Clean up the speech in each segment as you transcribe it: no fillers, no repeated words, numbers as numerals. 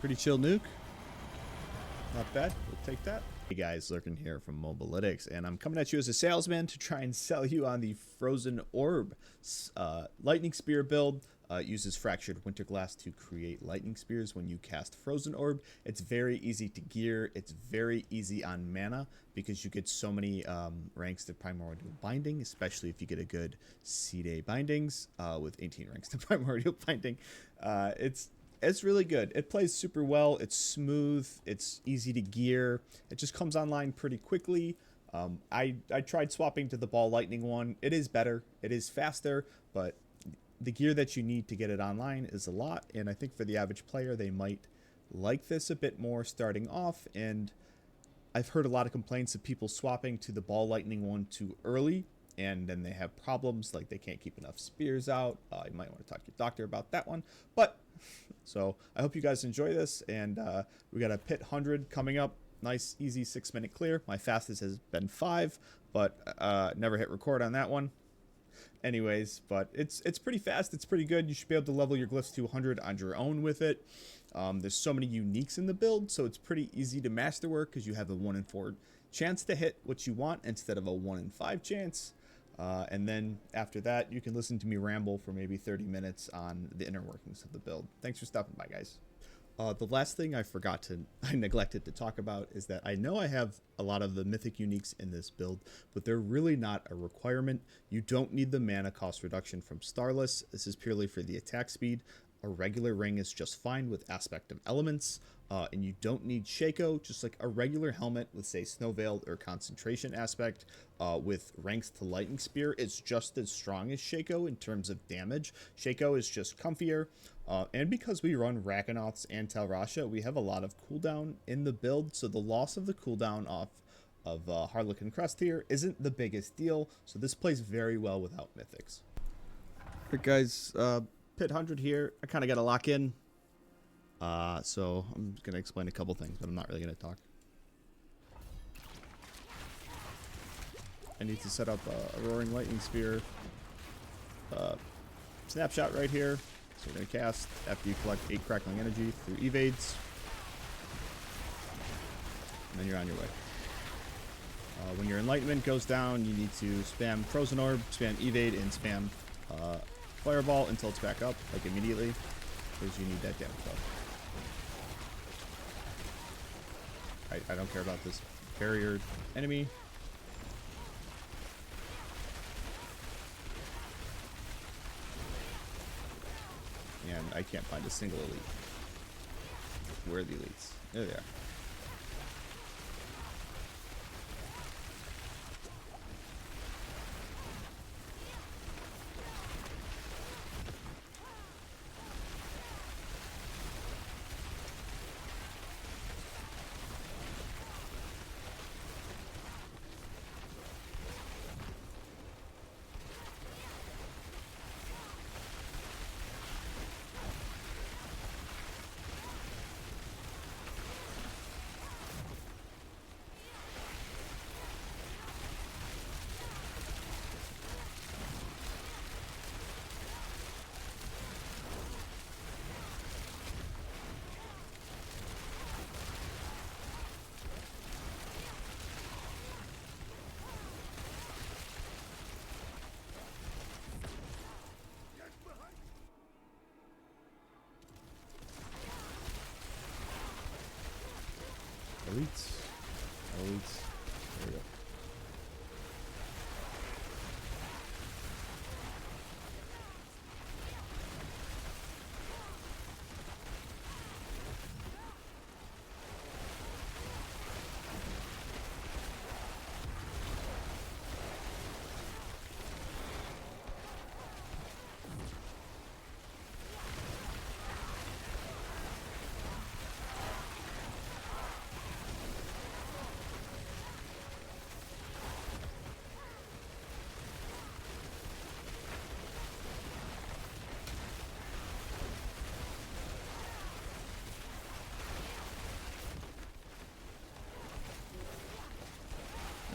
Pretty chill nuke. Not bad. We'll take that. Hey guys, Lurkin here from Mobalytics, and I'm coming at you as a salesman to try and sell you on the Frozen Orb lightning spear build. It uses fractured winterglass to create lightning spears when you cast Frozen Orb. It's very easy to gear. It's very easy on mana because you get so many ranks to Primordial Binding, especially if you get a good C-Day bindings with 18 ranks to Primordial Binding. It's really good. It plays super well. It's smooth. It's easy to gear. It just comes online pretty quickly. I tried swapping to the ball lightning one. It is better. It is faster, but the gear that you need to get it online is a lot. And I think for the average player, they might like this a bit more starting off. And I've heard a lot of complaints of people swapping to the ball lightning one too early, and then they have problems like they can't keep enough spears out. You might want to talk to your doctor about that one. But so I hope you guys enjoy this, and we got a pit 100 coming up. Nice, easy 6-minute clear. My fastest has been 5, but never hit record on that one. Anyways, but it's pretty fast. It's pretty good. You should be able to level your glyphs to 100 on your own with it. There's so many uniques in the build, so it's pretty easy to masterwork because you have a 1 in 4 chance to hit what you want instead of a 1 in 5 chance. And then after that, you can listen to me ramble for maybe 30 minutes on the inner workings of the build. Thanks for stopping by, guys. The last thing I neglected to talk about is that I know I have a lot of the mythic uniques in this build, but they're really not a requirement. You don't need the mana cost reduction from Starless. This is purely for the attack speed. A regular ring is just fine with Aspect of Elements, and you don't need Shako, just like a regular helmet with, say, Snow Veiled or Concentration Aspect with ranks to Lightning Spear is just as strong as Shako in terms of damage. Shako is just comfier, and because we run Rakanoths and Talrasha, we have a lot of cooldown in the build, so the loss of the cooldown off of Harlequin Crest here isn't the biggest deal, so this plays very well without Mythics. Alright guys, Pit 100 here. I kind of got to lock in. So I'm going to explain a couple things, but I'm not really going to talk. I need to set up a Roaring Lightning Spear. Snapshot right here. So you're going to cast after you collect 8 Crackling Energy through Evades. And then you're on your way. When your Enlightenment goes down, you need to spam Frozen Orb, spam Evade, and spam Fireball until it's back up, like immediately, because you need that damage buff. I don't care about this barrier enemy. And I can't find a single elite. Where are the elites? There they are. Elites. There we go.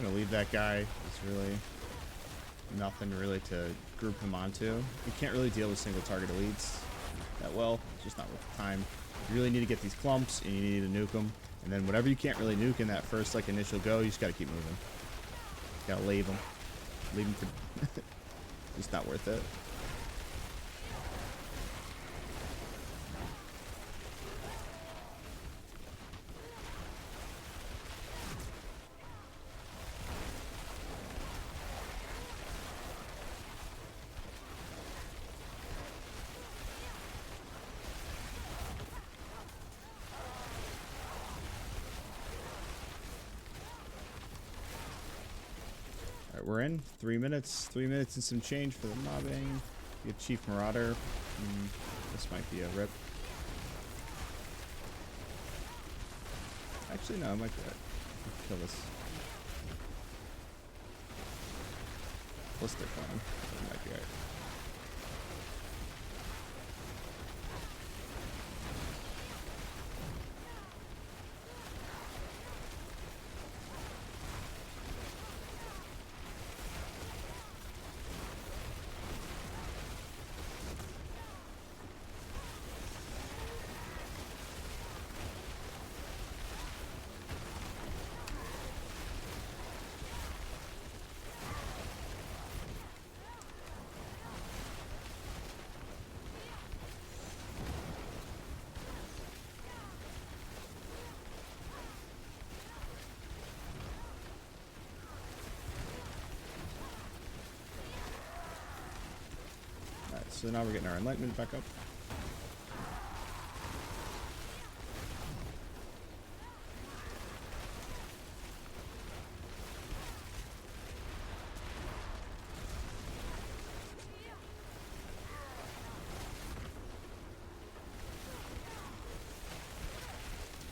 I'm gonna leave that guy. It's really nothing really to group him onto. You can't really deal with single target elites. that well. It's just not worth the time. You really need to get these clumps, and you need to nuke them. And then whatever you can't really nuke in that first like initial go, you just gotta keep moving. You gotta leave them. Leave them to... just not worth it. We're in 3 minutes. 3 minutes and some change for the mobbing. Get Chief Marauder. This might be a rip. Actually, no, it might be right. Kill this. Blister Clan. It might be right. So now we're getting our Enlightenment back up.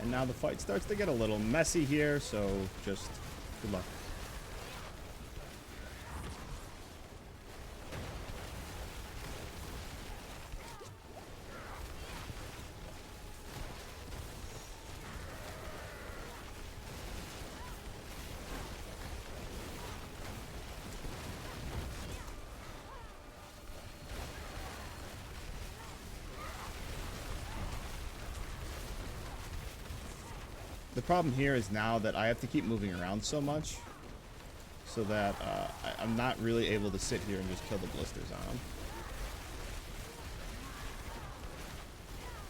And now the fight starts to get a little messy here, so just good luck. The problem here is now that I have to keep moving around so much, so that I'm not really able to sit here and just kill the blisters on them.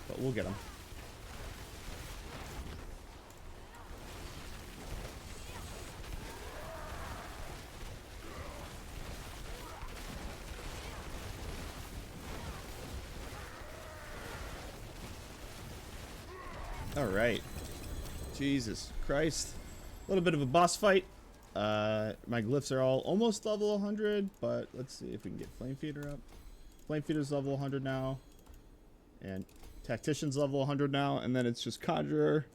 But we'll get them. All right. Jesus Christ. A little bit of a boss fight. My glyphs are all almost level 100, but let's see if we can get Flame Feeder up. Flame Feeder's level 100 now. And Tactician's level 100 now. And then it's just Conjurer.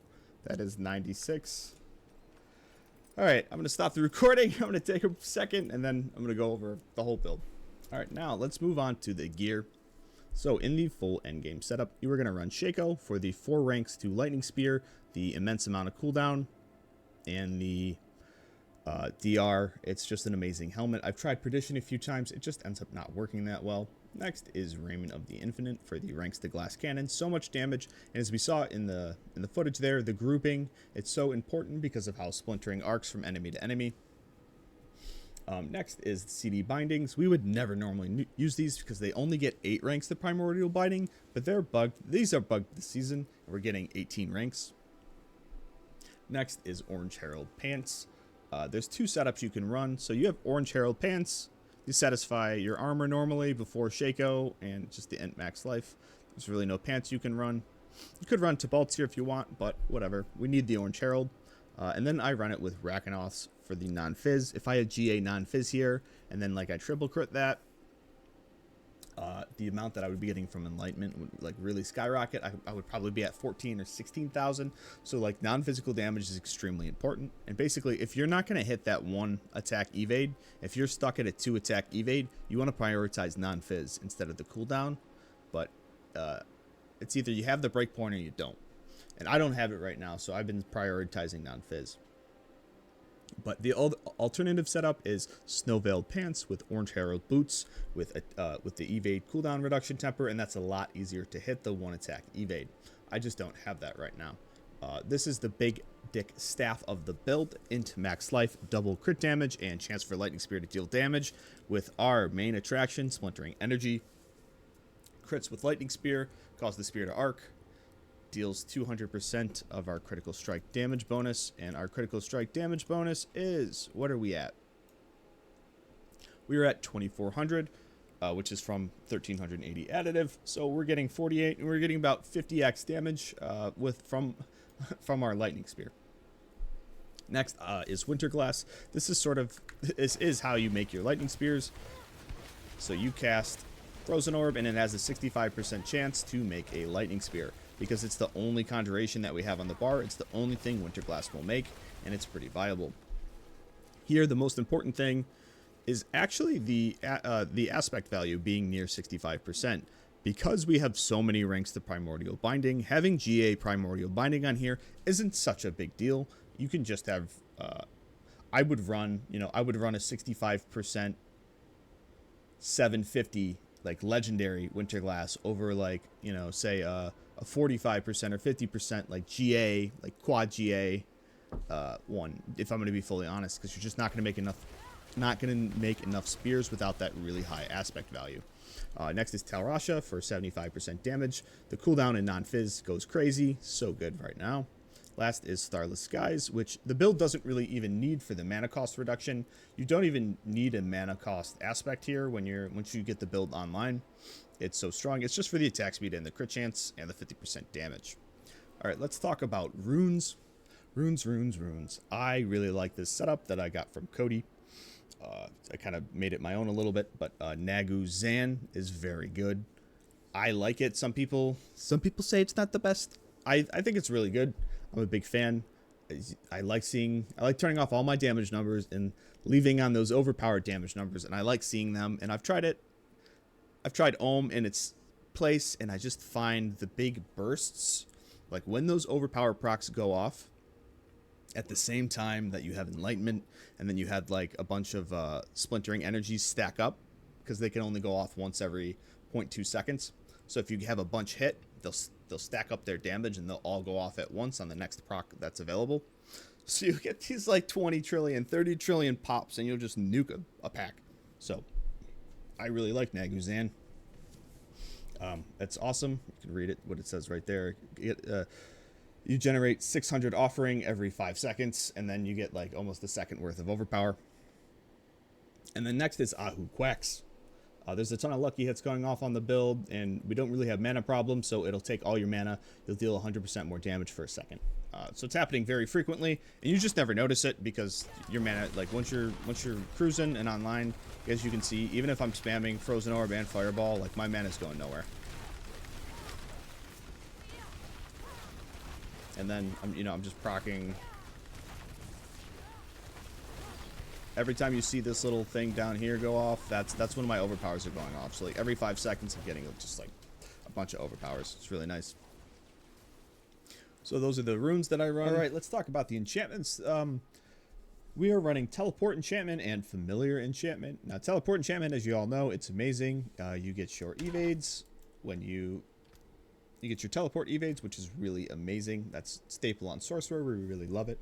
That is 96. Alright, I'm going to stop the recording. I'm going to take a second, and then I'm going to go over the whole build. Alright, now let's move on to the gear. So in the full endgame setup, you are going to run Shako for the 4 ranks to Lightning Spear, the immense amount of cooldown, and the DR. It's just an amazing helmet. I've tried Perdition a few times. It just ends up not working that well. Next is Raiment of the Infinite for the ranks to Glass Cannon. So much damage, and as we saw in the footage there, the grouping, it's so important because of how splintering arcs from enemy to enemy. Next is CD Bindings. We would never normally use these because they only get 8 ranks to Primordial Binding, but they're bugged. These are bugged this season, and we're getting 18 ranks. Next is Orange Herald Pants. There's 2 setups you can run. So you have Orange Herald Pants. These satisfy your armor normally before Shako and just the Ent Max Life. There's really no pants you can run. You could run Tibalt's here if you want, but whatever. We need the Orange Herald. And then I run it with Rakanoths for the non-fizz. If I had GA non-fizz here, and then like I triple crit that, the amount that I would be getting from Enlightenment would like really skyrocket. I would probably be at 14 or 16,000. So like non-physical damage is extremely important. And basically, if you're not going to hit that 1 attack evade, if you're stuck at a 2 attack evade, you want to prioritize non-fizz instead of the cooldown. But it's either you have the breakpoint or you don't. And I don't have it right now, so I've been prioritizing non-fizz. But the alternative setup is snow-veiled pants with orange herald boots with the evade cooldown reduction temper, and that's a lot easier to hit the one attack evade. I just don't have that right now. This is the big dick staff of the build. Into max life, double crit damage, and chance for lightning spear to deal damage with our main attraction, splintering energy. Crits with lightning spear, cause the spear to arc. Deals 200% of our critical strike damage bonus, and our critical strike damage bonus is, what are we at? We are at 2400, which is from 1380 additive, so we're getting 48, and we're getting about 50x damage from our lightning spear. Next is winter glass. This is how you make your lightning spears. So you cast Frozen Orb, and it has a 65% chance to make a lightning spear. Because it's the only conjuration that we have on the bar, it's the only thing winter glass will make, and it's pretty viable. Here, the most important thing is actually the aspect value being near 65%. Because we have so many ranks to Primordial Binding, having GA Primordial Binding on here isn't such a big deal. You can just have, I would run a 65% 750 like legendary winter glass over like, say a 45% or 50% like GA, like quad GA one, if I'm going to be fully honest, because you're just not going to make enough spears without that really high aspect value. Next is Talrasha for 75% damage. The cooldown in non-fizz goes crazy, so good right now. Last is Starless Skies, which the build doesn't really even need for the mana cost reduction. You don't even need a mana cost aspect here once you get the build online. It's so strong. It's just for the attack speed and the crit chance and the 50% damage. All right, let's talk about runes. Runes. I really like this setup that I got from Cody. I kind of made it my own a little bit, but Nagu Zan is very good. I like it. Some people say it's not the best. I think it's really good. I'm a big fan. I like turning off all my damage numbers and leaving on those overpowered damage numbers, and I like seeing them, and I've tried it. I've tried Ohm in its place, and I just find the big bursts, like when those overpowered procs go off at the same time that you have Enlightenment, and then you had like a bunch of splintering energies stack up, because they can only go off once every 0.2 seconds. So if you have a bunch hit, they'll stack up their damage, and they'll all go off at once on the next proc that's available. So you get these like 20 trillion, 30 trillion pops, and you'll just nuke a pack. So I really like Nagu Zan. It's awesome. You can read it, what it says right there. You generate 600 offering every 5 seconds, and then you get like almost a second worth of overpower. And then next is Ahu Quacks. There's a ton of lucky hits going off on the build, and we don't really have mana problems, so it'll take all your mana. You'll deal 100% more damage for a second. So it's happening very frequently, and you just never notice it because your mana, like once you're cruising and online, as you can see, even if I'm spamming Frozen Orb and Fireball, like my mana's going nowhere. And then I'm just proccing. Every time you see this little thing down here go off, that's when my overpowers are going off. So like every 5 seconds, I'm getting just like a bunch of overpowers. It's really nice. So those are the runes that I run. All right, let's talk about the enchantments. We are running Teleport Enchantment and Familiar Enchantment. Now, Teleport Enchantment, as you all know, it's amazing. You get your evades when you get your Teleport evades, which is really amazing. That's staple on Sorcerer. We really love it.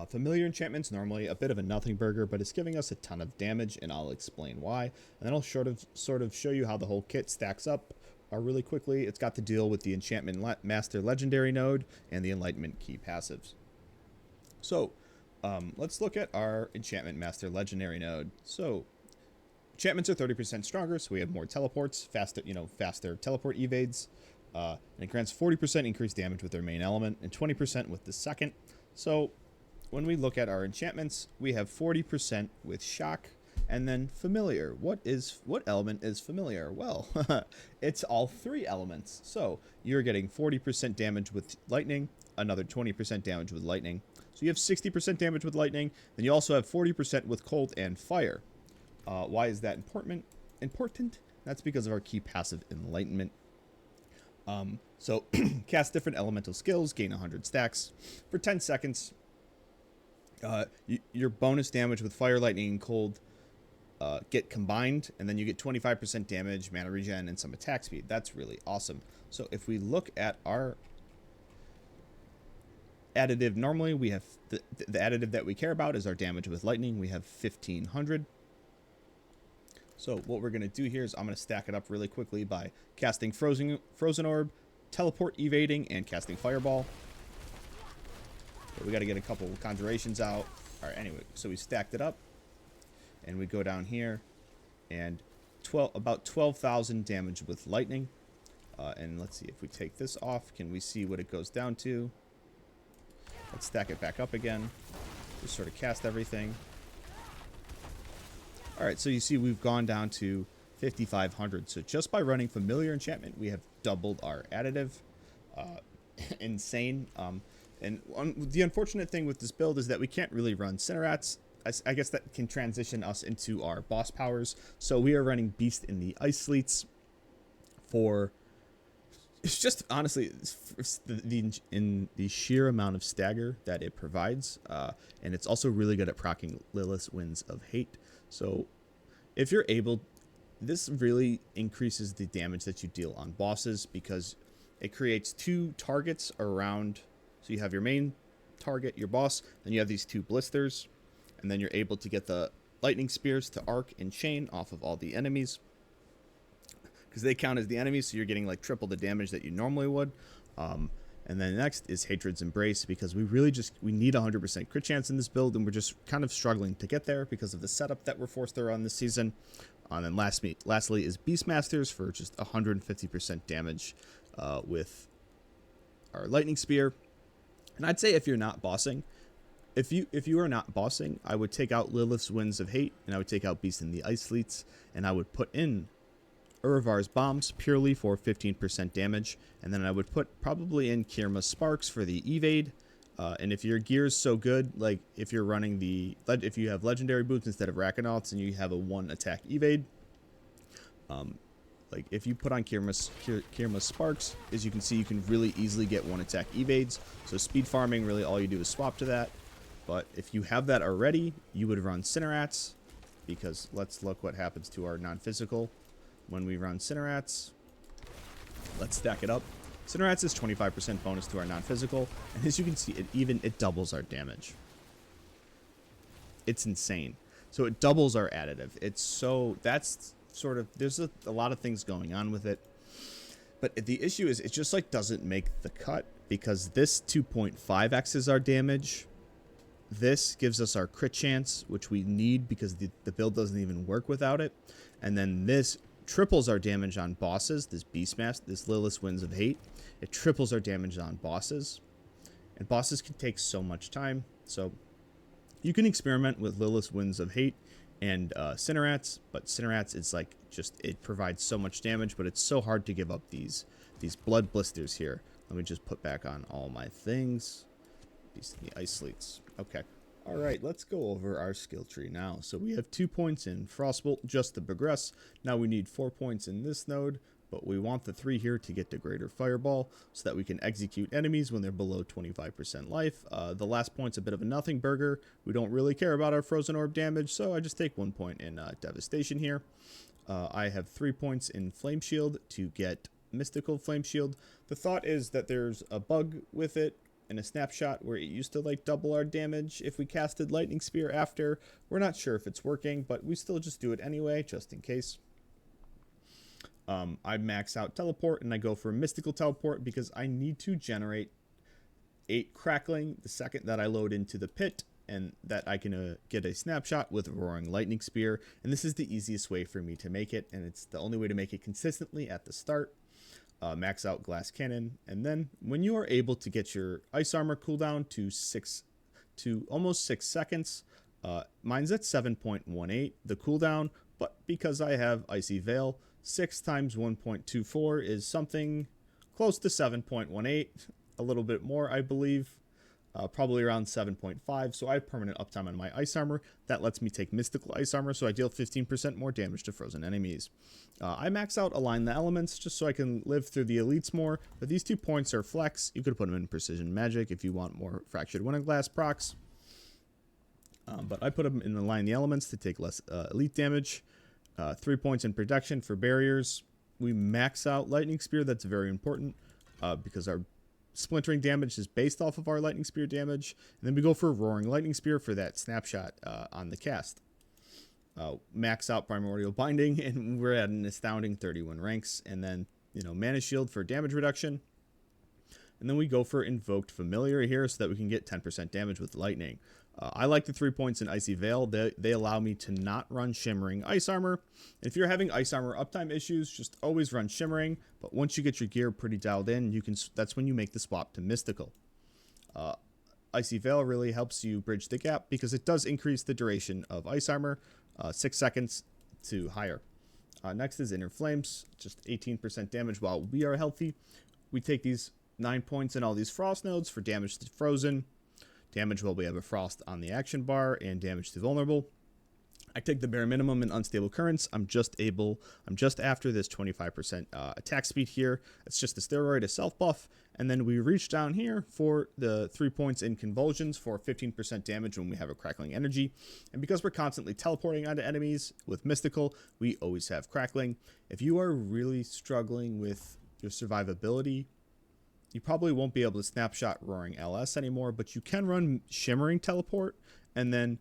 Familiar Enchantment's normally a bit of a nothing burger, but it's giving us a ton of damage, and I'll explain why. And then I'll sort of show you how the whole kit stacks up really quickly. It's got to deal with the Enchantment Master Legendary node and the Enlightenment key passives. So let's look at our Enchantment Master Legendary node. So enchantments are 30% stronger, so we have more teleports, faster teleport evades. And it grants 40% increased damage with their main element and 20% with the second. So when we look at our enchantments, we have 40% with shock, and then familiar. What element is familiar? Well, it's all 3 elements. So you're getting 40% damage with lightning, another 20% damage with lightning. So you have 60% damage with lightning, then you also have 40% with cold and fire. Why is that important? That's because of our key passive Enlightenment. So cast different elemental skills, gain 100 stacks for 10 seconds. Your bonus damage with fire, lightning, and cold get combined, and then you get 25% damage, mana regen, and some attack speed. That's really awesome. So if we look at our additive, normally we have the additive that we care about is our damage with lightning. We have 1500. So what we're going to do here is I'm going to stack it up really quickly by casting Frozen Orb, teleport evading, and casting Fireball. So we got to get a couple conjurations out. All right, anyway, so we stacked it up, and we go down here, and about 12,000 damage with lightning. And let's see if we take this off. Can we see what it goes down to? Let's stack it back up again. Just sort of cast everything. All right, so you see we've gone down to 5,500. So just by running Familiar Enchantment, we have doubled our additive. Insane. And the unfortunate thing with this build is that we can't really run Sinerats. I guess that can transition us into our boss powers. So we are running Beast in the Ice Sleets for... It's just, honestly, in the sheer amount of stagger that it provides. And it's also really good at proccing Lilith's Winds of Hate. So if you're able... This really increases the damage that you deal on bosses because it creates two targets around... So you have your main target, your boss, then you have these two blisters, and then you're able to get the lightning spears to arc and chain off of all the enemies. Because they count as the enemies, so you're getting like triple the damage that you normally would. And then next is Hatred's Embrace, because we need 100% crit chance in this build, and we're just kind of struggling to get there because of the setup that we're forced to run this season. And then lastly is Beastmasters for just 150% damage with our lightning spear. And I'd say if you're not bossing, if you are not bossing, I would take out Lilith's Winds of Hate, and I would take out Beast in the Ice Sleets, and I would put in Urivar's Bombs purely for 15% damage, and then I would put probably in Kirma's Sparks for the evade. And if your gear's so good, like if you're running if you have legendary boots instead of Rakanauts and you have a 1 attack evade, like if you put on Kirma's Sparks, as you can see, you can really easily get 1 attack evades. So speed farming, really all you do is swap to that. But if you have that already, you would run Sinerats, because let's look what happens to our non-physical when we run Sinerats. Let's stack it up. Sinerats is 25% bonus to our non-physical, and as you can see, it doubles our damage. It's insane. So it doubles our additive. That's sort of, there's a lot of things going on with it, but the issue is it just like doesn't make the cut, because this 2.5x's our damage. This gives us our crit chance, which we need because the build doesn't even work without it, and then this triples our damage on bosses. This Beastmaster, this Lilith's Winds of Hate, it triples our damage on bosses, and bosses can take so much time. So you can experiment with Lilith's Winds of Hate and Sinerats, but Sinerats is like it provides so much damage, but it's so hard to give up these blood blisters here. Let me just put back on all my things. Beast in the Ice Sleets. Okay. All right, let's go over our skill tree now. So we have 2 points in Frostbolt just to progress. Now we need 4 points in this node, but we want the 3 here to get to Greater Fireball so that we can execute enemies when they're below 25% life. The last point's a bit of a nothing burger. We don't really care about our Frozen Orb damage, so I just take 1 point in Devastation here. I have 3 points in Flame Shield to get Mystical Flame Shield. The thought is that there's a bug with it in a Snapshot where it used to like double our damage if we casted Lightning Spear after. We're not sure if it's working, but we still just do it anyway, just in case. I max out Teleport, and I go for a Mystical Teleport because I need to generate 8 Crackling the second that I load into the pit, and that I can get a Snapshot with Roaring Lightning Spear. And this is the easiest way for me to make it, and it's the only way to make it consistently at the start. Max out Glass Cannon, and then when you are able to get your Ice Armor cooldown to almost 6 seconds, mine's at 7.18 the cooldown, but because I have Icy Veil, 6 times 1.24 is something close to 7.18, a little bit more, I believe. Probably around 7.5, so I have permanent uptime on my Ice Armor. That lets me take Mystical Ice Armor, so I deal 15% more damage to frozen enemies. I max out Align the Elements, just so I can live through the elites more, but these 2 points are flex. You could put them in Precision Magic if you want more Fractured Winter Glass procs. But I put them in the line the elements to take less elite damage. 3 points in protection for barriers. We max out Lightning Spear. That's very important because our splintering damage is based off of our Lightning Spear damage. And then we go for Roaring Lightning Spear for that snapshot on the cast. Max out Primordial Binding, and we're at an astounding 31 ranks. And then, Mana Shield for damage reduction. And then we go for Invoked Familiar here so that we can get 10% damage with Lightning. I like the 3 points in Icy Veil. They allow me to not run Shimmering Ice Armor. If you're having Ice Armor uptime issues, just always run Shimmering. But once you get your gear pretty dialed in, that's when you make the swap to Mystical. Icy Veil really helps you bridge the gap because it does increase the duration of Ice Armor, 6 seconds to higher. Next is Inner Flames, just 18% damage while we are healthy. We take these 9 points in all these Frost nodes for damage to Frozen, damage while we have a Frost on the action bar, and damage to Vulnerable. I take the bare minimum in Unstable Currents. I'm just after this 25% attack speed here. It's just the steroid, a self buff. And then we reach down here for the 3 points in Convulsions for 15% damage when we have a Crackling Energy. And because we're constantly teleporting onto enemies with Mystical, we always have Crackling. If you are really struggling with your survivability, you probably won't be able to snapshot Roaring LS anymore, but you can run Shimmering Teleport, and then,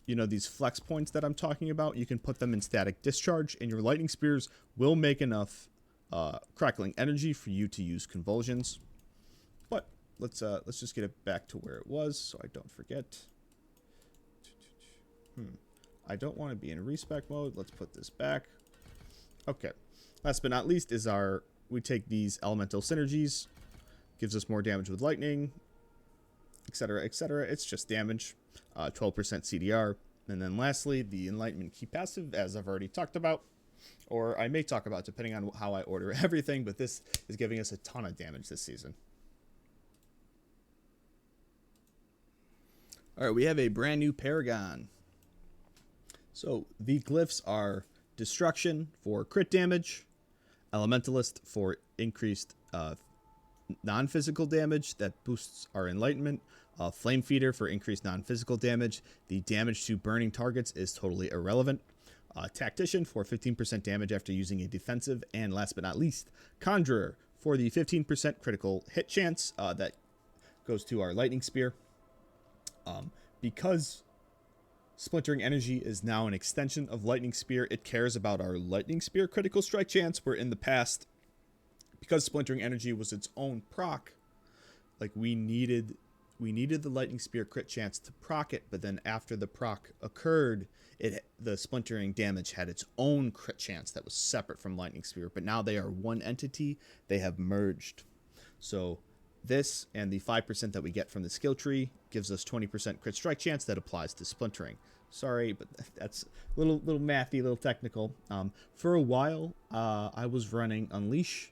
these flex points that I'm talking about, you can put them in Static Discharge, and your Lightning Spears will make enough Crackling Energy for you to use Convulsions. But let's just get it back to where it was so I don't forget. I don't want to be in respec mode. Let's put this back. Okay. Last but not least is we take these Elemental Synergies. Gives us more damage with Lightning, etc., etc. It's just damage, 12% CDR. And then lastly, the Enlightenment key passive, as I've already talked about, or I may talk about depending on how I order everything, but this is giving us a ton of damage this season. All right, we have a brand new Paragon. So the glyphs are Destruction for crit damage, Elementalist for increased non-physical damage that boosts our Enlightenment, Flame Feeder for increased non-physical damage. The damage to burning targets is totally irrelevant. Tactician for 15% damage after using a defensive, and last but not least, Conjurer for the 15% critical hit chance that goes to our Lightning Spear. Because Splintering Energy is now an extension of Lightning Spear, it cares about our Lightning Spear critical strike chance, where in the past, because Splintering Energy was its own proc, like we needed the Lightning Spear crit chance to proc it, but then after the proc occurred, the Splintering damage had its own crit chance that was separate from Lightning Spear, but now they are one entity. They have merged. So this and the 5% that we get from the skill tree gives us 20% crit strike chance that applies to Splintering. Sorry, but that's a little mathy, little technical. For a while, I was running Unleash.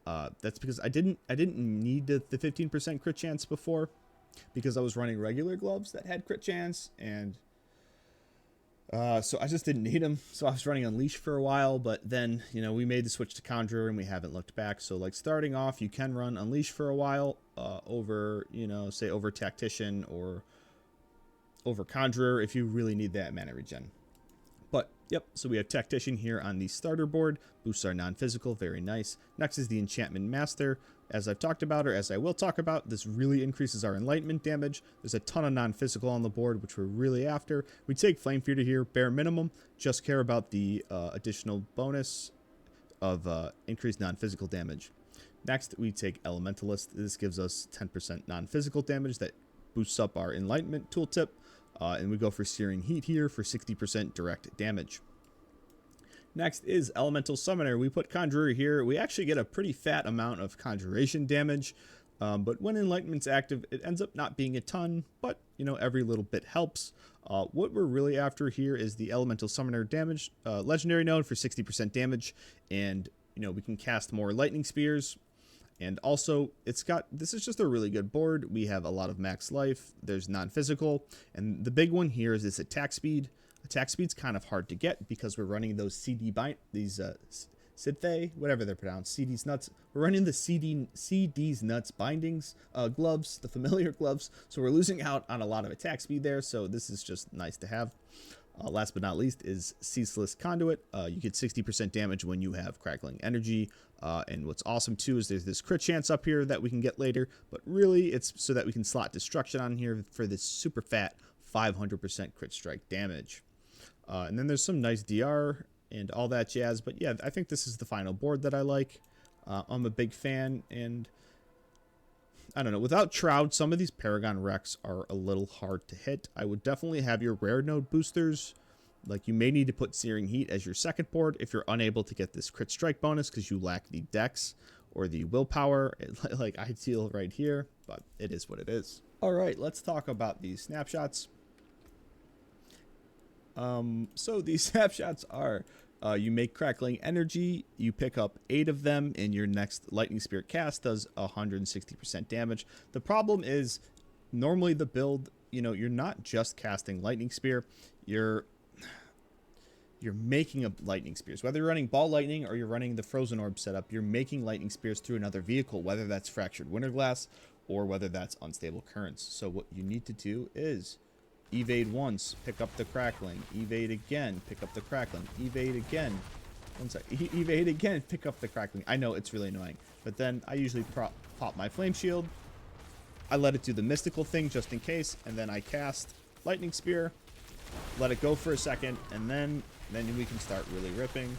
That's because I didn't need the 15% crit chance before, because I was running regular gloves that had crit chance, and so I just didn't need them. So I was running Unleash for a while, but then we made the switch to Conjurer and we haven't looked back. So like starting off, you can run Unleash for a while over say over Tactician or over Conjurer if you really need that mana regen. But, yep, so we have Tactician here on the starter board. Boosts our non-physical, very nice. Next is the Enchantment Master. As I've talked about, or as I will talk about, this really increases our Enlightenment damage. There's a ton of non-physical on the board, which we're really after. We take Flame Feeder here, bare minimum. Just care about the additional bonus of increased non-physical damage. Next, we take Elementalist. This gives us 10% non-physical damage that boosts up our Enlightenment tooltip. And we go for Searing Heat here for 60% direct damage. Next is Elemental Summoner. We put Conjurer here. We actually get a pretty fat amount of Conjuration damage. But when Enlightenment's active, it ends up not being a ton. But, every little bit helps. What we're really after here is the Elemental Summoner damage. Legendary node for 60% damage. And, we can cast more Lightning Spears. And also, this is just a really good board. We have a lot of max life. There's non-physical. And the big one here is this attack speed. Attack speed's kind of hard to get because we're running those Sidthay, whatever they're pronounced, CD's nuts. We're running the CD's nuts bindings, gloves, the familiar gloves. So we're losing out on a lot of attack speed there. So this is just nice to have. Last but not least is Ceaseless Conduit. You get 60% damage when you have Crackling Energy. And what's awesome too is there's this crit chance up here that we can get later. But really it's so that we can slot Destruction on here for this super fat 500% crit strike damage. And then there's some nice DR and all that jazz. But yeah, I think this is the final board that I like. I'm a big fan, and I don't know, without Shroud, some of these Paragon wrecks are a little hard to hit. I would definitely have your rare node boosters. Like, you may need to put Searing Heat as your second board if you're unable to get this crit strike bonus because you lack the dex or the willpower, like I feel right here, but it is what it is. All right, let's talk about these snapshots. So these snapshots are, you make Crackling Energy, you pick up 8 of them, and your next Lightning Spirit cast does 160% damage. The problem is, normally the build, you know, you're not just casting Lightning Spear, you're making up Lightning Spears. Whether you're running Ball Lightning or you're running the Frozen Orb setup, you're making Lightning Spears through another vehicle, whether that's Fractured Winterglass or whether that's Unstable Currents. So what you need to do is evade once, pick up the Crackling, evade again, pick up the Crackling, evade again. Evade again, pick up the Crackling. I know it's really annoying, but then I usually pop my Flame Shield. I let it do the mystical thing just in case, and then I cast Lightning Spear, let it go for a second, and then we can start really ripping.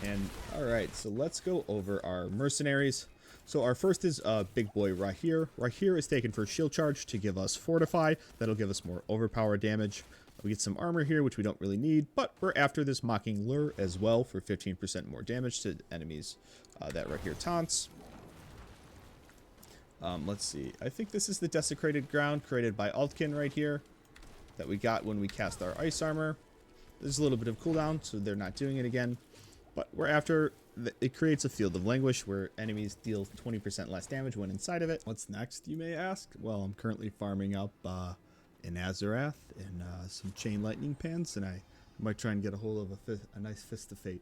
And all right, so let's go over our mercenaries. So our first is big boy Rahir. Rahir is taken for shield charge to give us Fortify. That'll give us more overpower damage. We get some armor here, which we don't really need, but we're after this Mocking Lure as well for 15% more damage to enemies that Rahir taunts. Let's see. I think this is the Desecrated Ground created by Altkin right here that we got when we cast our Ice Armor. There's a little bit of cooldown, so they're not doing it again. But we're after, it creates a Field of Languish where enemies deal 20% less damage when inside of it. What's next, you may ask? Well, I'm currently farming up an Azarath and some Chain Lightning Pants, and I might try and get a hold of a nice Fist of Fate.